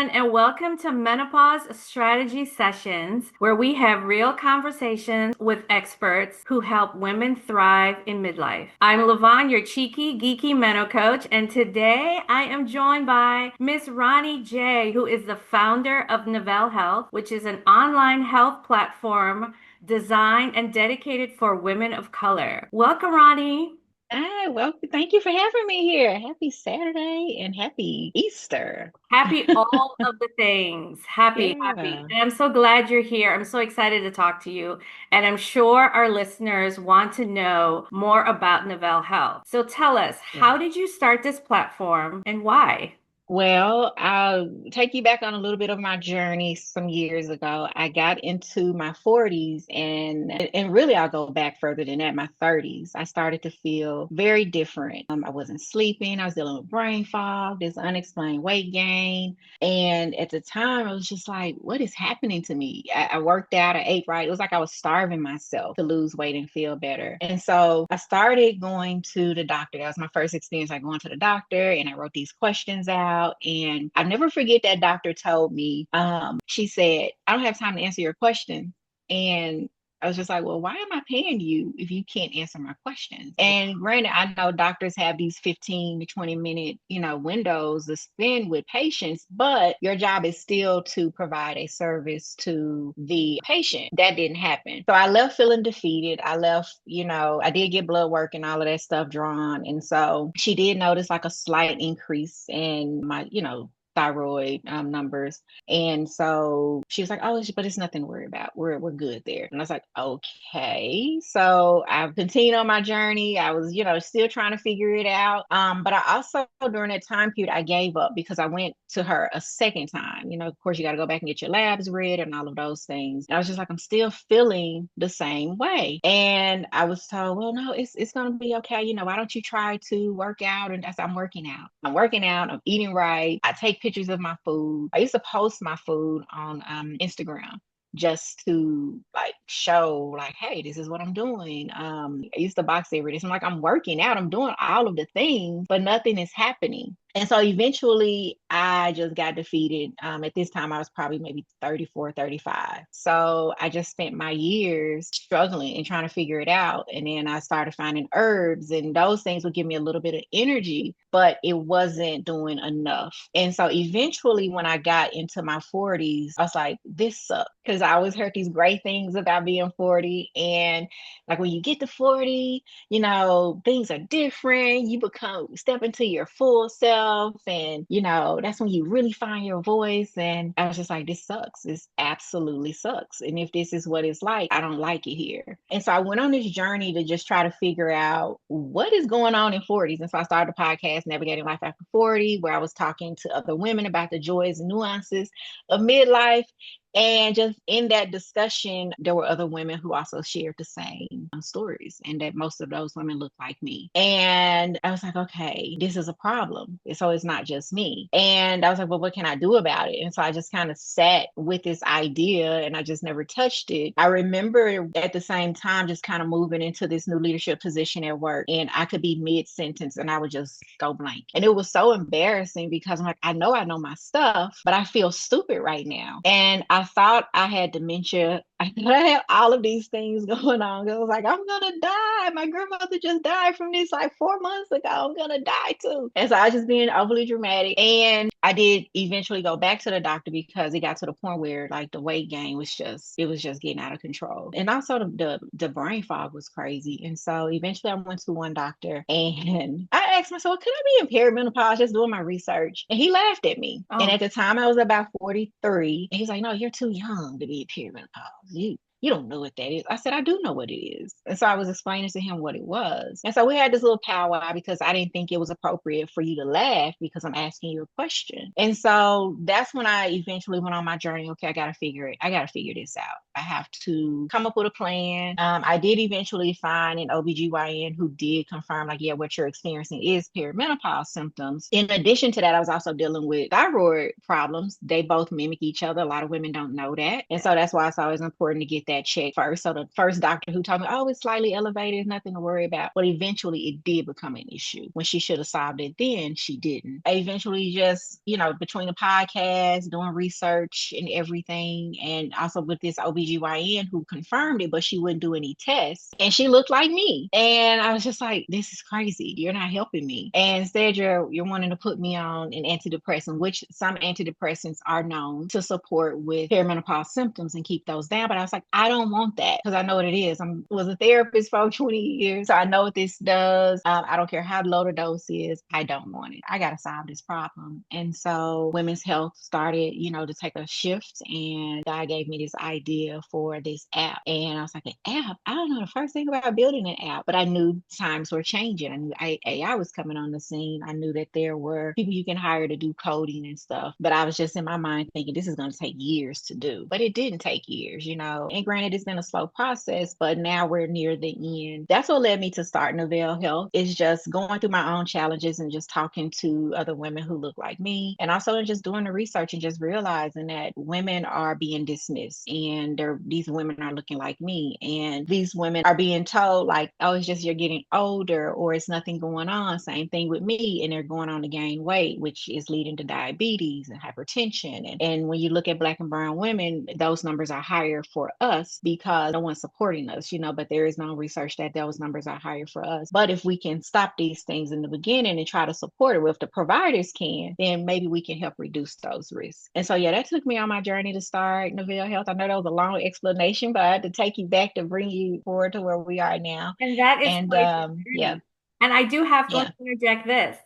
everyone, and welcome to Menopause Strategy Sessions, where we have real conversations with experts who help women thrive in midlife. I'm LaVaughn, your cheeky, geeky meno coach, and today I am joined by Miss Ronnie J, who is the founder of Navelle Health, which is an online health platform designed and dedicated for women of color. Welcome, Ronnie. Hi, well, thank you for having me here. Happy Saturday and happy Easter. Happy all of the things. Happy, happy. Yeah. And I'm so glad you're here. I'm so excited to talk to you. And I'm sure our listeners want to know more about Navelle Health. So tell us, how did you start this platform and why? Well, I'll take you back on a little bit of my journey some years ago. I got into my 40s and really I'll go back further than that, my 30s. I started to feel very different. I wasn't sleeping. I was dealing with brain fog, this unexplained weight gain. And at the time, I was just like, what is happening to me? I worked out, I ate right. It was like I was starving myself to lose weight and feel better. And so I started going to the doctor. That was my first experience, like going to the doctor, and I wrote these questions out. And I never forget that doctor told me, she said, I don't have time to answer your question. And I was just like, well, why am I paying you if you can't answer my questions? And granted, I know doctors have these 15 to 20 minute, windows to spend with patients, but your job is still to provide a service to the patient. That didn't happen. So I left feeling defeated. I left, I did get blood work and all of that stuff drawn. And so she did notice like a slight increase in my, thyroid numbers. And so she was like, oh, but it's nothing to worry about. We're good there. And I was like, okay. So I've continued on my journey. I was, still trying to figure it out. But I also during that time period, I gave up because I went to her a second time. Of course, you got to go back and get your labs read and all of those things. And I was just like, I'm still feeling the same way. And I was told, well, no, it's gonna be okay. Why don't you try to work out? And I said, I'm working out. I'm working out. I'm eating right. I take pictures of my food. I used to post my food on Instagram just to like show like, hey, this is what I'm doing. I used to box every day. So I'm like, I'm working out, I'm doing all of the things, but nothing is happening. And so eventually I just got defeated. At this time, I was probably maybe 34, 35. So I just spent my years struggling and trying to figure it out. And then I started finding herbs, and those things would give me a little bit of energy, but it wasn't doing enough. And so eventually, when I got into my 40s, I was like, this sucks. Because I always heard these great things about being 40. And like when you get to 40, things are different. You step into your full self. And, that's when you really find your voice. And I was just like, this sucks. This absolutely sucks. And if this is what it's like, I don't like it here. And so I went on this journey to just try to figure out what is going on in 40s. And so I started a podcast, Navigating Life After 40, where I was talking to other women about the joys and nuances of midlife. And just in that discussion, there were other women who also shared the same stories, and that most of those women looked like me. And I was like, okay, this is a problem. So it's not just me. And I was like, well, what can I do about it? And so I just kind of sat with this idea and I just never touched it. I remember at the same time just kind of moving into this new leadership position at work, and I could be mid sentence and I would just go blank. And it was so embarrassing because I'm like, I know my stuff, but I feel stupid right now. And I thought I had dementia. I thought I had all of these things going on. I was like, I'm gonna die. My grandmother just died from this like 4 months ago. I'm gonna die too. And so I was just being overly dramatic. And I did eventually go back to the doctor because it got to the point where like the weight gain was just getting out of control. And also the brain fog was crazy. And so eventually I went to one doctor and I asked myself, could I be in perimenopause, just doing my research? And he laughed at me. And Oh, at the time I was about 43. And he's like, no, you're too young to be in perimenopause. You don't know what that is. I said, I do know what it is. And so I was explaining to him what it was. And so we had this little powwow because I didn't think it was appropriate for you to laugh because I'm asking you a question. And so that's when I eventually went on my journey. Okay, I got to figure this out. I have to come up with a plan. I did eventually find an OBGYN who did confirm, like, yeah, what you're experiencing is perimenopause symptoms. In addition to that, I was also dealing with thyroid problems. They both mimic each other. A lot of women don't know that. And so that's why it's always important to get that that check first. So the first doctor who told me, oh, it's slightly elevated, it's nothing to worry about. But eventually it did become an issue. When she should have solved it then, she didn't. I eventually just, between the podcast, doing research and everything, and also with this OBGYN who confirmed it, but she wouldn't do any tests. And she looked like me. And I was just like, this is crazy. You're not helping me. And instead, you're wanting to put me on an antidepressant, which some antidepressants are known to support with perimenopause symptoms and keep those down. But I was like, I don't want that because I know what it is. I was a therapist for 20 years. So I know what this does. I don't care how low the dose is. I don't want it. I got to solve this problem. And so Women's Health started, to take a shift. And God gave me this idea for this app. And I was like, an app? I don't know the first thing about building an app, but I knew times were changing. I knew AI was coming on the scene. I knew that there were people you can hire to do coding and stuff. But I was just in my mind thinking this is going to take years to do. But it didn't take years, And granted, it's been a slow process, but now we're near the end. That's what led me to start Navelle Health, is just going through my own challenges and just talking to other women who look like me. And also just doing the research and just realizing that women are being dismissed and these women are looking like me. And these women are being told like, oh, it's just you're getting older or it's nothing going on. Same thing with me. And they're going on to gain weight, which is leading to diabetes and hypertension. And when you look at Black and brown women, those numbers are higher for us because no one's supporting us, but there is no research that those numbers are higher for us. But if we can stop these things in the beginning and try to support it, well, if the providers can, then maybe we can help reduce those risks. And so, yeah, that took me on my journey to start Navelle Health. I know that was a long explanation, but I had to take you back to bring you forward to where we are now. And that is And quite the yeah, journey. And I do have to yeah. interject this.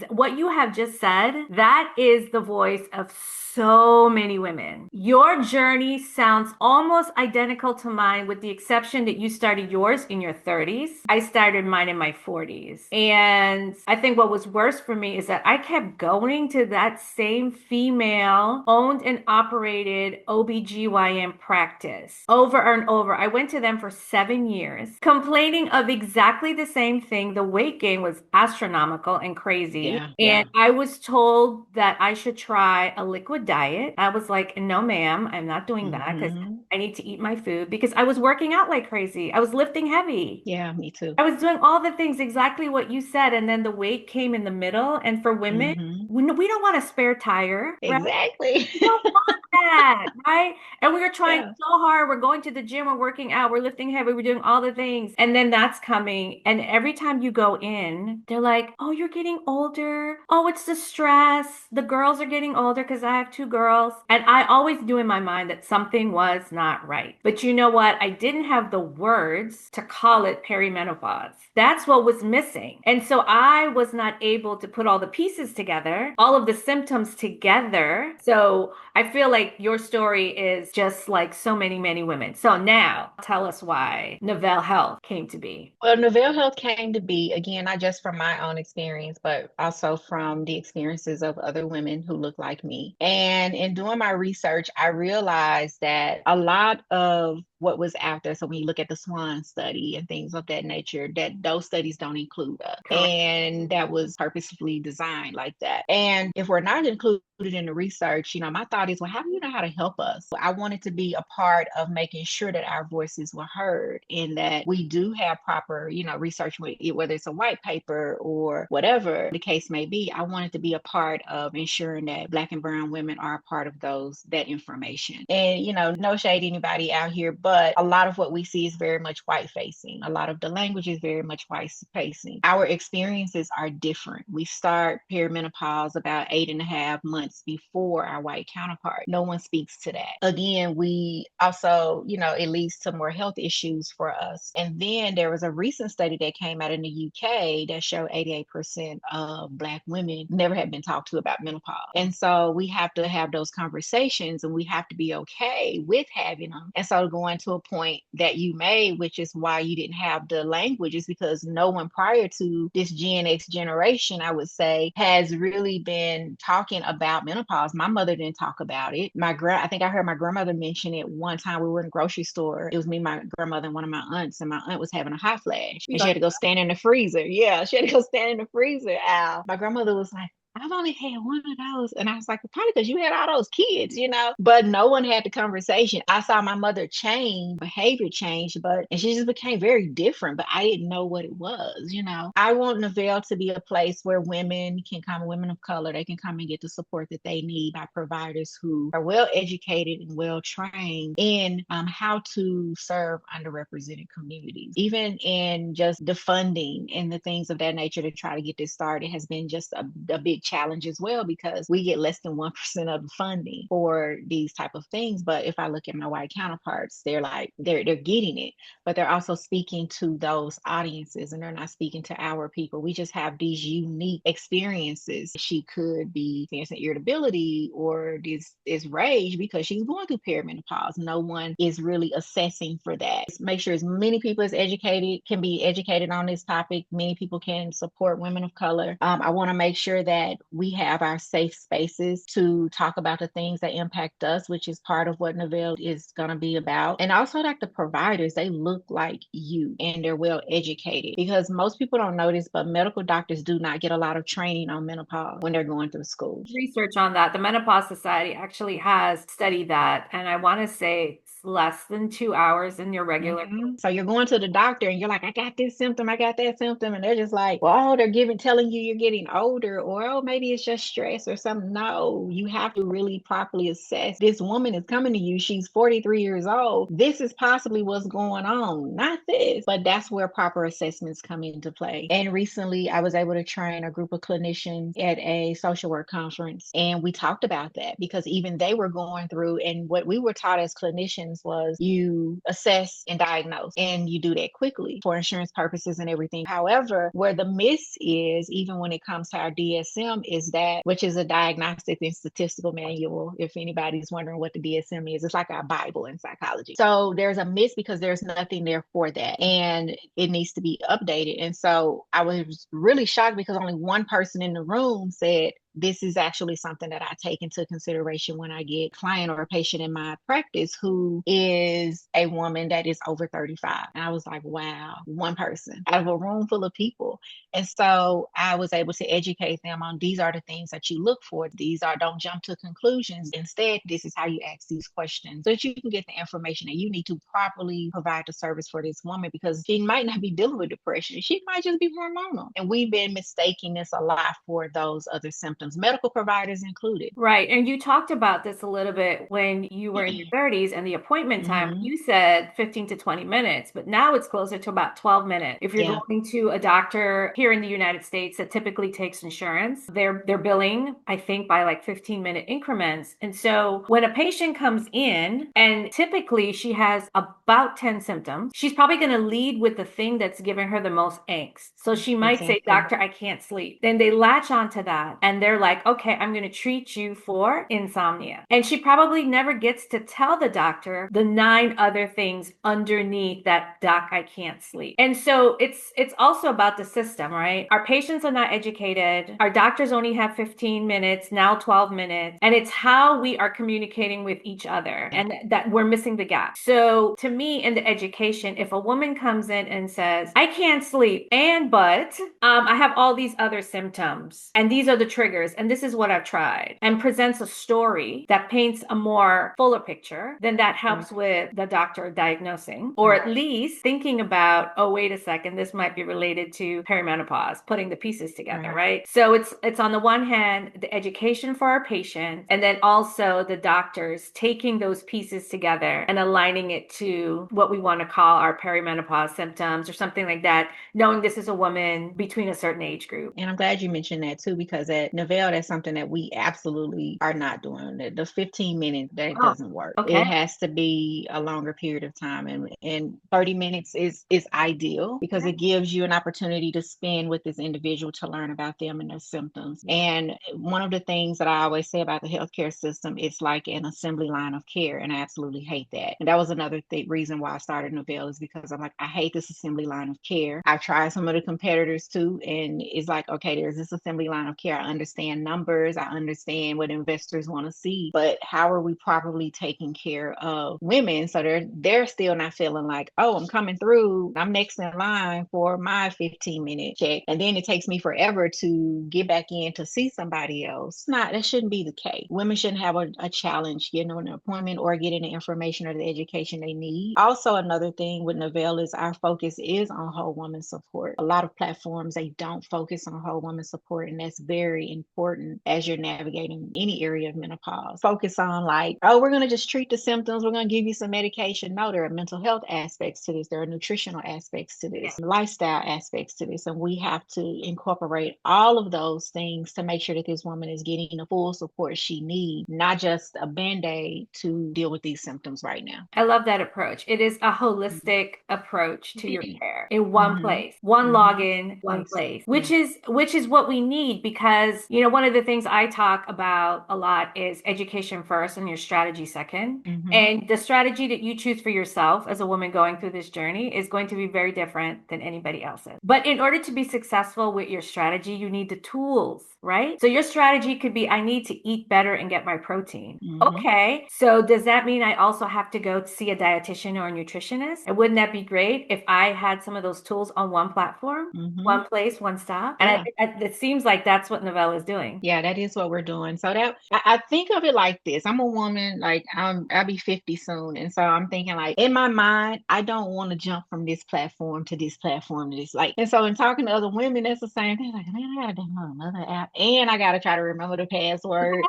What you have just said, that is the voice of so many women. Your journey sounds almost identical to mine, with the exception that you started yours in your 30s. I started mine in my 40s. And I think what was worse for me is that I kept going to that same female owned and operated OBGYN practice over and over. I went to them for 7 years, complaining of exactly the same thing. The weight gain was astronomical and crazy. Yeah, And yeah. I was told that I should try a liquid diet. I was like, no, ma'am, I'm not doing that because Mm-hmm. I need to eat my food, because I was working out like crazy. I was lifting heavy. Yeah, me too. I was doing all the things exactly what you said. And then the weight came in the middle. And for women, Mm-hmm. we don't want a spare tire, right? Exactly. We don't want that, right? And we were trying Yeah. so hard. We're going to the gym, we're working out, we're lifting heavy, we're doing all the things. And then that's coming. And every time you go in, they're like, oh, you're getting older. Oh, it's the stress. The girls are getting older because I have two girls. And I always knew in my mind that something was not right. But you know what? I didn't have the words to call it perimenopause. That's what was missing. And so I was not able to put all the pieces together, all of the symptoms together. So I feel like your story is just like so many, many women. So now tell us why Navelle Health came to be. Well, Navelle Health came to be, again, not just from my own experience, but also from the experiences of other women who look like me. And in doing my research, I realized that a lot of what was out there, so when you look at the SWAN study and things of that nature, that those studies don't include us. Correct. And that was purposefully designed like that. And if we're not included in the research, my thought is, well, how do you know how to help us? I wanted to be a part of making sure that our voices were heard and that we do have proper, research, whether it's a white paper or whatever the case may be. I wanted to be a part of ensuring that Black and brown women are a part of that information. And, no shade anybody out here, but a lot of what we see is very much white facing. A lot of the language is very much white facing. Our experiences are different. We start perimenopause about 8.5 months before our white counterpart. No one speaks to that. Again, we also, it leads to more health issues for us. And then there was a recent study that came out in the UK that showed 88% of Black women never had been talked to about menopause. And so we have to have those conversations and we have to be okay with having them. And so going to a point that you made, which is why you didn't have the language, is because no one prior to this Gen X generation, I would say, has really been talking about menopause. My mother didn't talk about it. I think I heard my grandmother mention it one time. We were in a grocery store. It was me, my grandmother, and one of my aunts, and my aunt was having a hot flash and she had to go stand in the freezer. Yeah, she had to go stand in the freezer. Ow. My grandmother was like, I've only had one of those. And I was like, probably because you had all those kids, you know, but no one had the conversation. I saw my mother change, behavior change, and she just became very different, but I didn't know what it was, you know. I want Navelle to be a place where women can come, women of color, they can come and get the support that they need by providers who are well educated and well trained in how to serve underrepresented communities. Even in just the funding and the things of that nature to try to get this started has been just a big challenge as well, because we get less than 1% of the funding for these type of things. But if I look at my white counterparts, they're like they're getting it, but they're also speaking to those audiences and they're not speaking to our people. We just have these unique experiences. She could be experiencing irritability or this rage because she's going through perimenopause. No one is really assessing for that. Make sure as many people as educated can be educated on this topic. Many people can support women of color. I want to make sure that we have our safe spaces to talk about the things that impact us, which is part of what Navelle is going to be about. And also like the providers, they look like you and they're well educated, because most people don't know this, but medical doctors do not get a lot of training on menopause when they're going through school. Research on that. The Menopause Society actually has studied that, and I want to say it's less than 2 hours in your regular. So you're going to the doctor and you're like, I got this symptom, I got that symptom. And they're just like, well, they're telling you you're getting older, or oh, maybe it's just stress or something. No, you have to really properly assess. This woman is coming to you. She's 43 years old. This is possibly what's going on, not this. But that's where proper assessments come into play. And recently I was able to train a group of clinicians at a social work conference. And we talked about that because even they were going through, and what we were taught as clinicians was you assess and diagnose, and you do that quickly for insurance purposes and everything. However, where the miss is, even when it comes to our DSM, is that, which is a diagnostic and statistical manual. If anybody's wondering what the DSM is, it's like our Bible in psychology. So there's a miss because there's nothing there for that, and it needs to be updated. And so I was really shocked because only one person in the room said, this is actually something that I take into consideration when I get a client or a patient in my practice who is a woman that is over 35. And I was like, wow, one person out of a room full of people. And so I was able to educate them on, these are the things that you look for. Don't jump to conclusions. Instead, this is how you ask these questions so that you can get the information that you need to properly provide the service for this woman, because she might not be dealing with depression. She might just be hormonal. And we've been mistaking this a lot for those other symptoms, medical providers included. Right. And you talked about this a little bit when you were in your 30s and the appointment time. Mm-hmm. You said 15 to 20 minutes, but now it's closer to about 12 minutes. If you're Yeah. going to a doctor here in the United States that typically takes insurance, they're billing, I think, by like 15-minute increments. And so when a patient comes in and typically she has about 10 symptoms, she's probably going to lead with the thing that's giving her the most angst. So she might say, Exactly. Doctor, I can't sleep. Then they latch onto that and they're like, okay, I'm going to treat you for insomnia. And she probably never gets to tell the doctor the 9 other things underneath that, doc, I can't sleep. And so it's also about the system, right? Our patients are not educated. Our doctors only have 15 minutes, now 12 minutes. And it's how we are communicating with each other and that we're missing the gap. So to me, in the education, if a woman comes in and says, I can't sleep, but I have all these other symptoms, and these are the triggers, and this is what I've tried, and presents a story that paints a more fuller picture, then that helps with the doctor diagnosing, or at least thinking about, oh, wait a second, this might be related to perimenopause, putting the pieces together, right? So it's on the one hand, the education for our patients, and then also the doctors taking those pieces together and aligning it to what we want to call our perimenopause symptoms or something like that, knowing this is a woman between a certain age group. And I'm glad you mentioned that too, because at Navelle, that's something that we absolutely are not doing. The 15 minutes, that doesn't work. Okay. It has to be a longer period of time. And 30 minutes is ideal because it gives you an opportunity to spend with this individual to learn about them and their symptoms. And one of the things that I always say about the healthcare system, it's like an assembly line of care. And I absolutely hate that. And that was another reason why I started Navelle, is because I'm like, I hate this assembly line of care. I've tried some of the competitors too, and it's like, okay, there's this assembly line of care. I understand understand numbers. I understand what investors want to see, but how are we properly taking care of women so they're still not feeling like, oh, I'm coming through, I'm next in line for my 15-minute check, and then it takes me forever to get back in to see somebody else. That shouldn't be the case. Women shouldn't have a challenge getting an appointment or getting the information or the education they need. Also, another thing with Navelle is our focus is on whole woman support. A lot of platforms, they don't focus on whole woman support, and that's very important as you're navigating any area of menopause. Focus on like, oh, we're going to just treat the symptoms, we're going to give you some medication. No, there are mental health aspects to this, there are nutritional aspects to this, lifestyle aspects to this, and we have to incorporate all of those things to make sure that this woman is getting the full support she needs, not just a band-aid to deal with these symptoms right now. I love that approach. It is a holistic approach to your care in one Mm-hmm. place, one login, one place, which is what we need because, one of the things I talk about a lot is education first and your strategy second. And the strategy that you choose for yourself as a woman going through this journey is going to be very different than anybody else's. But in order to be successful with your strategy, you need the tools, right? So your strategy could be, I need to eat better and get my protein. Okay. So does that mean I also have to go see a dietitian or a nutritionist? And wouldn't that be great if I had some of those tools on one platform, one place, one stop? And it seems like that's what Navelle is doing. Yeah, that is what we're doing. So that I think of it like this. I'm a woman, like I'll be 50 soon. And so I'm thinking like in my mind, I don't want to jump from this platform to this platform to this. Like, and so in talking to other women, that's the same thing. Like, man, I gotta download another app and I gotta try to remember the password.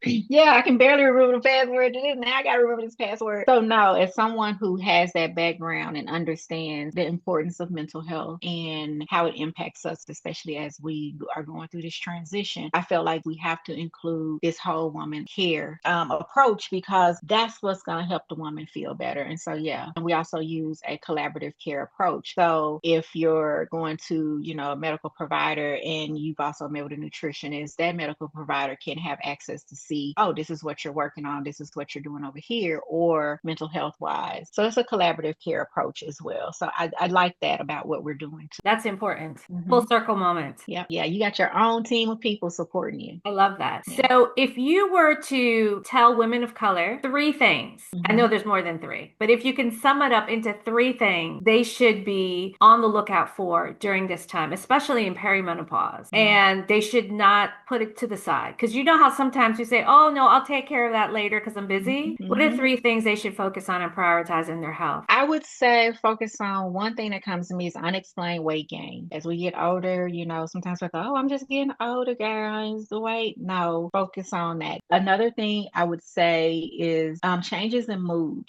Yeah, I can barely remember the password to this. Now I gotta remember this password. So no, as someone who has that background and understands the importance of mental health and how it impacts us, especially as we are going through this transition, I feel like we have to include this whole woman care approach because that's what's going to help the woman feel better. And so, yeah, and we also use a collaborative care approach. So if you're going to, a medical provider and you've also met with a nutritionist, that medical provider can have access to see, oh, this is what you're working on, this is what you're doing over here, or mental health wise. So it's a collaborative care approach as well. So I like that about what we're doing too. That's important. Full circle moment. Yeah. You got your own team of people supporting you. I love that. Yeah. So if you were to tell women of color 3 things, I know there's more than 3, but if you can sum it up into 3 things they should be on the lookout for during this time, especially in perimenopause, and they should not put it to the side. Because you know how sometimes we say, oh no, I'll take care of that later because I'm busy. What are 3 things they should focus on and prioritize in their health? I would say focus on one thing that comes to me is unexplained weight gain. As we get older, sometimes we go, oh, I'm just getting older, guys. The weight. No, focus on that. Another thing I would say is changes in mood.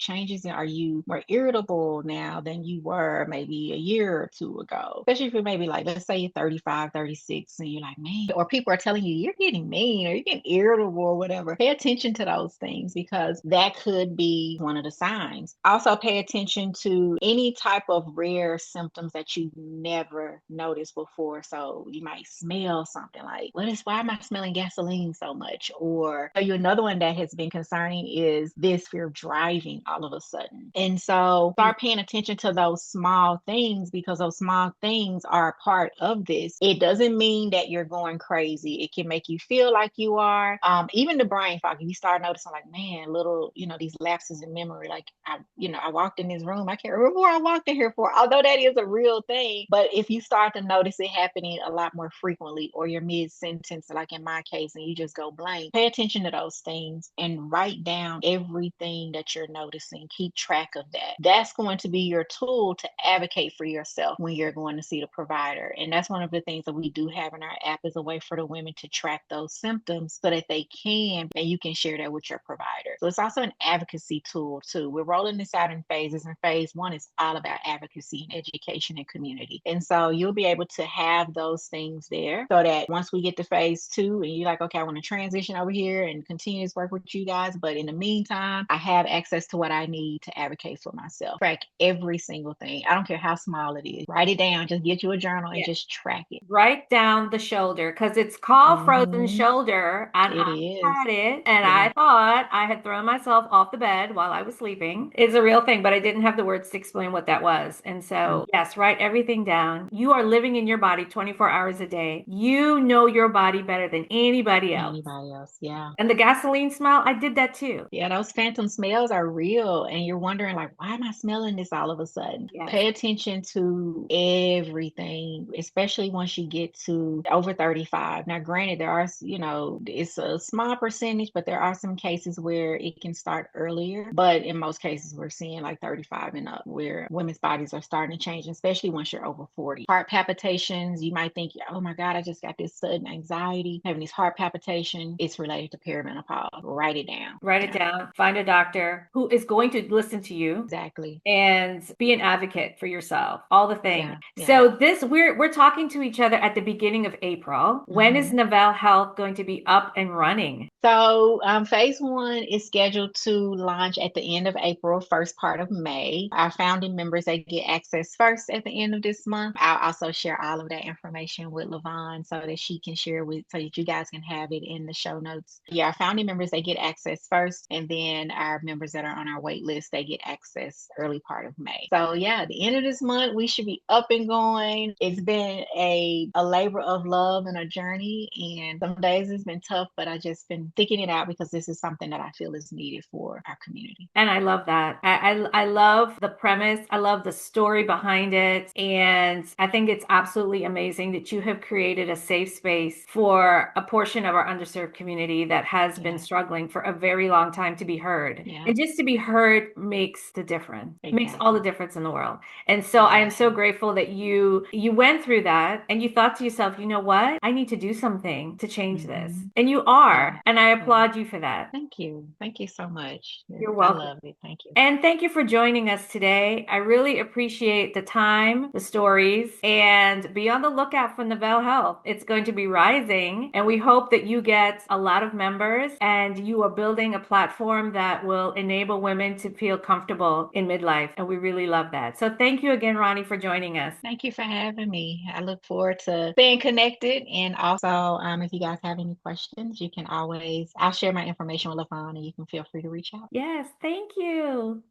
Are you more irritable now than you were maybe a year or 2 ago? Especially if you're maybe like, let's say you're 35, 36, and you're like, man, or people are telling you you're getting mean or you're getting irritable or whatever. Pay attention to those things because that could be one of the signs. Also pay attention to any type of rare symptoms that you never noticed before. So you might smell something like, why am I smelling gasoline so much? Or another one that has been concerning is this fear of driving all of a sudden. And so start paying attention to those small things because those small things are a part of this. It doesn't mean that you're going crazy. It can make you feel like you are. Even the brain fog, if you start noticing like, man, little, these lapses in memory, like I walked in this room, I can't remember what I walked in here for, although that is a real thing. But if you start to notice it happening a lot more frequently, or you're mid-sentence, like in my case, and you just go blank, pay attention to those things and write down everything that you're noticing. Keep track of that. That's going to be your tool to advocate for yourself when you're going to see the provider. And that's one of the things that we do have in our app, is a way for the women to track those symptoms so that they can, and you can share that with your provider. So it's also an advocacy tool too. We're rolling this out in phases, and phase 1 is all about advocacy and education and community. And so you'll be able to have those things there so that once we get to phase 2 and you're like, okay, I want to transition over here and continue this work with you guys, but in the meantime, I have access to what I need to advocate for myself. Track every single thing. I don't care how small it is. Write it down. Just get you a journal and just track it. Write down the shoulder, because it's called frozen shoulder, and I had it, and I thought I had thrown myself off the bed while I was sleeping. It's a real thing, but I didn't have the words to explain what that was. And so, yes, write everything down. You are living in your body 24 hours a day. You know your body better than anybody else. Anybody else? Yeah. And the gasoline smell, I did that too. Yeah, those phantom smells are real. And you're wondering, like, why am I smelling this all of a sudden? Yes. Pay attention to everything, especially once you get to over 35. Now, granted, there are, it's a small percentage, but there are some cases where it can start earlier. But in most cases, we're seeing like 35 and up, where women's bodies are starting to change, especially once you're over 40. Heart palpitations, you might think, oh my God, I just got this sudden anxiety, having this heart palpitation. It's related to perimenopause. Write it down. Write it down. Find a doctor who is going to listen to you. Exactly. And be an advocate for yourself. All the things. Yeah. So we're talking to each other at the beginning of April. When is Navelle Health going to be up and running? So phase 1 is scheduled to launch at the end of April, first part of May. Our founding members, they get access first at the end of this month. I'll also share all of that information with LaVaughn so that she can share so that you guys can have it in the show notes. Yeah, our founding members, they get access first, and then our members that are on our wait list, they get access early part of May. So yeah, at the end of this month, we should be up and going. It's been a labor of love and a journey, and some days it's been tough, but I just been thinking it out because this is something that I feel is needed for our community. And I love that. I love the premise. I love the story behind it. And I think it's absolutely amazing that you have created a safe space for a portion of our underserved community that has been struggling for a very long time to be heard. Yeah. And just to be heard makes the difference. Exactly. Makes all the difference in the world. And so I am so grateful that you went through that and you thought to yourself, you know what? I need to do something to change this. And you are. And I applaud you for that. Thank you. Thank you so much. You're welcome. I love it. Thank you. And thank you for joining us today. I really appreciate the time, the stories, and be on the lookout for Navelle Health. It's going to be rising, and we hope that you get a lot of members and you are building a platform that will enable women to feel comfortable in midlife. And we really love that. So thank you again, Ronnie, for joining us. Thank you for having me. I look forward to staying connected. And also, if you guys have any questions, you can I'll share my information with LaVaughn and you can feel free to reach out. Yes, thank you.